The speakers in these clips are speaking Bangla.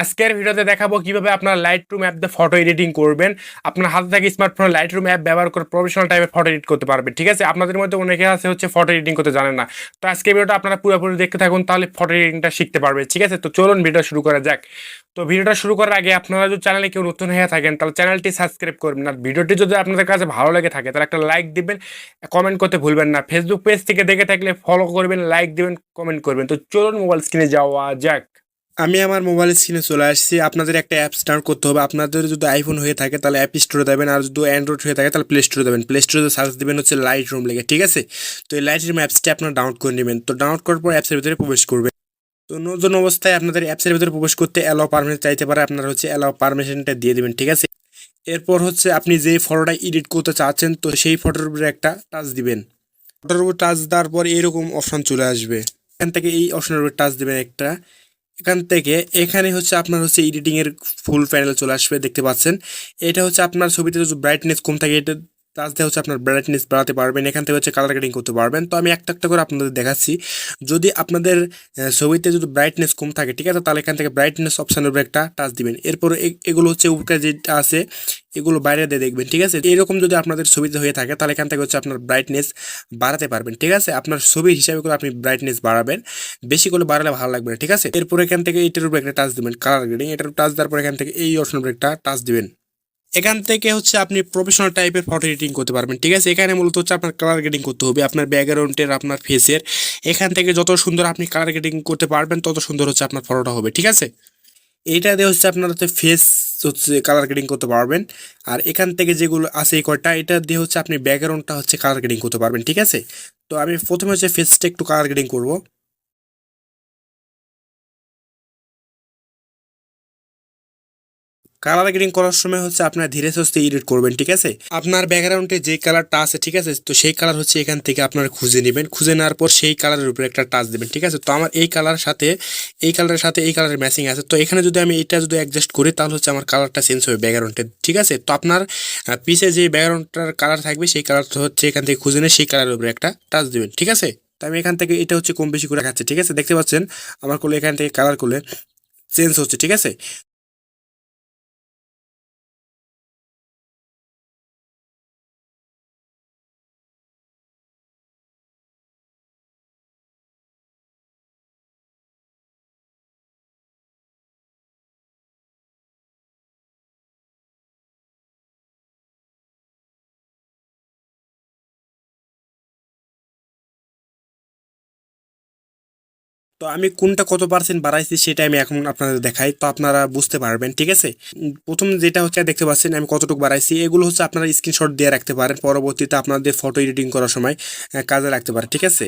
আজকের ভিডিওতে দেখাবো কিভাবে আপনার লাইটরুম অ্যাপ দিয়ে ফটো এডিটিং করবেন। আপনার হাতে থাকা স্মার্টফোনে লাইটরুম অ্যাপ ব্যবহার করে প্রফেশনাল টাইপের ফটো এডিট করতে পারবেন। ঠিক আছে, আপনাদের মধ্যে অনেকে আছে হচ্ছে ফটো এডিটিং করতে জানেন না। তো আজকে ভিডিওটা আপনারা পুরোপুরি দেখতে থাকুন, তাহলে ফটো এডিটিংটা শিখতে পারবেন। ঠিক আছে, তো চলুন ভিডিও শুরু করা যাক। তো ভিডিওটা শুরু করার আগে আপনারা যদি চ্যানেলে কেউ নতুন হয়ে থাকেন তাহলে চ্যানেলটি সাবস্ক্রাইব করবেন। আর ভিডিওটি যদি আপনাদের কাছে ভালো লেগে থাকে তাহলে একটা লাইক দিবেন, কমেন্ট করতে ভুলবেন না। ফেসবুক পেজ থেকে দেখে থাকলে ফলো করবেন, লাইক দিবেন, কমেন্ট করবেন। তো চলুন মোবাইল স্ক্রিনে যাওয়া যাক। আমি আমার মোবাইল স্ক্রিনে চলে আসছি। আপনাদের একটা অ্যাপস ডাউনলোড করতে হবে। আপনাদের যদি আইফোন হয়ে থাকে তাহলে অ্যাপ স্টোরে দেবেন, আর যদি অ্যান্ড্রয়েড হয়ে থাকে তাহলে প্লে স্টোরে দেবেন। প্লে স্টোরে সার্চ দেবেন হচ্ছে লাইট রুম লেগে। ঠিক আছে, তো এই লাইট রুম অ্যাপসটি আপনারা ডাউনলোড করে নেবেন। তো ডাউনলোড করার পর অ্যাপসের ভিতরে প্রবেশ করবেন। তো নতুন অবস্থায় আপনাদের অ্যাপসের ভিতরে প্রবেশ করতে অ্যালাও পারমিশন চাইতে পারে, আপনারা হচ্ছে অ্যালাও পারমিশনটা দিয়ে দেবেন। ঠিক আছে, এরপর হচ্ছে আপনি যে ফটোটা এডিট করতে চাচ্ছেন তো সেই ফটোর উপরে একটা টাচ দিবেন। ফটোর উপর টাচ দেওয়ার পর এরকম অপশন চলে আসবে। এখান থেকে এই অপশনের উপর টাচ দেবেন একটা। এখান থেকে এখানে হচ্ছে আপনার হচ্ছে এডিটিং এর ফুল প্যানেল চলে আসবে, দেখতে পাচ্ছেন। এটা হচ্ছে আপনার ছবিতে যদি ব্রাইটনেস কম থাকে এটা টাচ দিয়ে হচ্ছে আপনার ব্রাইটনেস বাড়াতে পারবেন। এখান থেকে হচ্ছে কালার গ্রেডিং করতে পারবেন। তো আমি একটা একটা করে আপনাদের দেখাচ্ছি। যদি আপনাদের ছবিতে যদি ব্রাইটনেস কম থাকে, ঠিক আছে, তাহলে এখান থেকে ব্রাইটনেস অপশানের উপর একটা টাচ দিবেন। এরপর এগুলো হচ্ছে উপরে যেটা আছে এগুলো বাইরে দিয়ে দেখবেন। ঠিক আছে, এরকম যদি আপনাদের ছবিতে হয়ে থাকে তাহলে এখান থেকে হচ্ছে আপনার ব্রাইটনেস বাড়াতে পারবেন। ঠিক আছে, আপনার ছবির হিসাবে করে আপনি ব্রাইটনেস বাড়াবেন, বেশি করে বাড়ালে ভালো লাগবে না। ঠিক আছে, এরপর এখান থেকে এটার উপর একটা টাচ দিবেন, কালার গ্রেডিং। এটার টাচ দেওয়ার পর এখান থেকে এই অপশনের উপর একটা টাচ দিবেন। এখান থেকে হচ্ছে আপনি প্রফেশনাল টাইপের ফটো এডিটিং করতে পারবেন। ঠিক আছে, এখানে মূলত হচ্ছে আপনার কালার গ্রেডিং করতে হবে আপনার ব্যাকগ্রাউন্ডের, আপনার ফেসের। এখান থেকে যত সুন্দর আপনি কালার গ্রেডিং করতে পারবেন তত সুন্দর হচ্ছে আপনার ফটোটা হবে। ঠিক আছে, এইটা দিয়ে হচ্ছে আপনার হচ্ছে ফেস হচ্ছে কালার গ্রেডিং করতে পারবেন। আর এখান থেকে যেগুলো আছে এই কয়টা, এটা দিয়ে হচ্ছে আপনি ব্যাকগ্রাউন্ডটা হচ্ছে কালার গ্রেডিং করতে পারবেন। ঠিক আছে, তো আমি প্রথমে হচ্ছে ফেসটা একটু কালার গ্রেডিং করবো। কালার গ্রেডিং করার সময় হচ্ছে আপনার ধীরে সুস্থে এডিট করবেন। ঠিক আছে, আপনার ব্যাকগ্রাউন্ডে যে কালারটা আছে, ঠিক আছে, তো সেই কালার হচ্ছে এখান থেকে আপনারা খুঁজে নেবেন। খুঁজে নেওয়ার পর সেই কালারের উপরে একটা টাচ দেবেন। ঠিক আছে, তো আমার এই কালারের সাথে এই কালারের সাথে এই কালারের ম্যাচিং আছে। তো এখানে যদি আমি এটা যদি অ্যাডজাস্ট করি তাহলে হচ্ছে আমার কালারটা চেঞ্জ হবে ব্যাকগ্রাউন্ডে। ঠিক আছে, তো আপনার পিছে যে ব্যাকগ্রাউন্ডটার কালার থাকবে সেই কালারটা হচ্ছে এখান থেকে খুঁজে নিয়ে সেই কালারের উপরে একটা টাচ দেবেন। ঠিক আছে, তো আমি এখান থেকে এটা হচ্ছে কম বেশি করে দেখাচ্ছে। ঠিক আছে, দেখতে পাচ্ছেন আমার করলে এখান থেকে কালার করলে চেঞ্জ হচ্ছে। ঠিক আছে, তো আমি কোনটা কত পার্সেন্ট বাড়াইছি সেটা আমি এখন আপনাদের দেখাই, তো আপনারা বুঝতে পারবেন। ঠিক আছে, প্রথম যেটা হচ্ছে দেখতে পাচ্ছেন আমি কতটুকু বাড়াইছি, এগুলো হচ্ছে আপনারা স্ক্রিনশট দিয়ে রাখতে পারেন, পরবর্তীতে আপনাদের ফটো এডিটিং করার সময় কাজে লাগতে পারে। ঠিক আছে,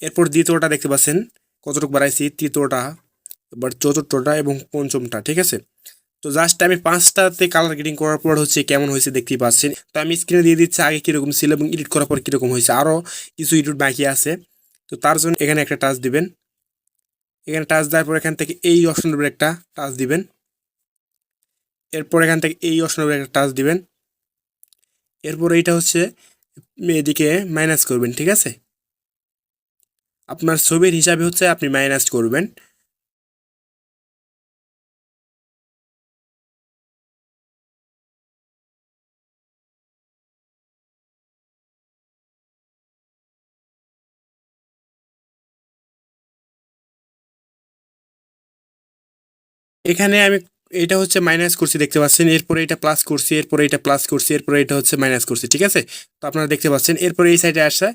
এরপর দ্বিতীয়টা দেখতে পাচ্ছেন কতটুকু বাড়াইছি, তৃতীয়টা, এবার চতুর্থটা এবং পঞ্চমটা। ঠিক আছে, তো জাস্ট আমি পাঁচটাতে কালার গ্রেডিং করার পর হচ্ছে কেমন হয়েছে দেখতেই পাচ্ছেন। তো আমি স্ক্রিনে দিয়ে দিচ্ছি আগে কীরকম ছিল এবং এডিট করার পর কীরকম হয়েছে। আরও কিছু এডিট বাকি আছে, তো তার জন্য এখানে একটা টাচ দিবেন। এখানে টাচ দেওয়ার পর এখান থেকে এই অপশনের উপরে একটা টাচ দিবেন। এরপর এখান থেকে এই অপশনের উপরে একটা টাচ দিবেন। এরপর এইটা হচ্ছে এদিকে মাইনাস করবেন। ঠিক আছে, আপনার ছবির হিসাবে হচ্ছে আপনি মাইনাস করবেন। এখানে আমি এটা হচ্ছে মাইনাস করছি, দেখতে পাচ্ছেন। এরপরে এটা প্লাস করছি, এরপরে এটা প্লাস করছি, এরপরে এটা হচ্ছে মাইনাস করছি। ঠিক আছে, তো আপনারা দেখতে পাচ্ছেন। এরপরে এই সাইডে আসা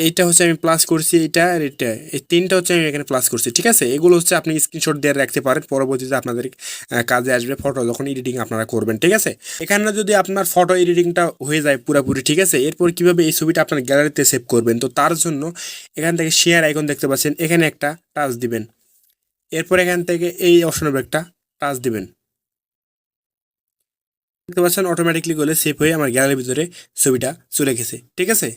এইটা হচ্ছে আমি প্লাস করছি, এটা আর এটা, এই তিনটা হচ্ছে আমি এখানে প্লাস করছি। ঠিক আছে, এগুলো হচ্ছে আপনি স্ক্রিনশট দিয়ে রাখতে পারেন, পরবর্তীতে আপনাদের কাজে আসবে ফটো যখন এডিটিং আপনারা করবেন। ঠিক আছে, এখানে যদি আপনার ফটো এডিটিংটা হয়ে যায় পুরোপুরি, ঠিক আছে, এরপর কীভাবে এই ছবিটা আপনার গ্যালারিতে সেভ করবেন, তো তার জন্য এখান থেকে শেয়ার আইকন দেখতে পাচ্ছেন, এখানে একটা টাচ দিবেন। এরপর এখান থেকে এই অপশনের উপর একটা টাচ দিবেন। দেখতে পাচ্ছেন অটোমেটিকলি গেলে সেভ হয়ে আমার গ্যালারির ভিতরে ছবিটা চলে গেছে। ঠিক আছে,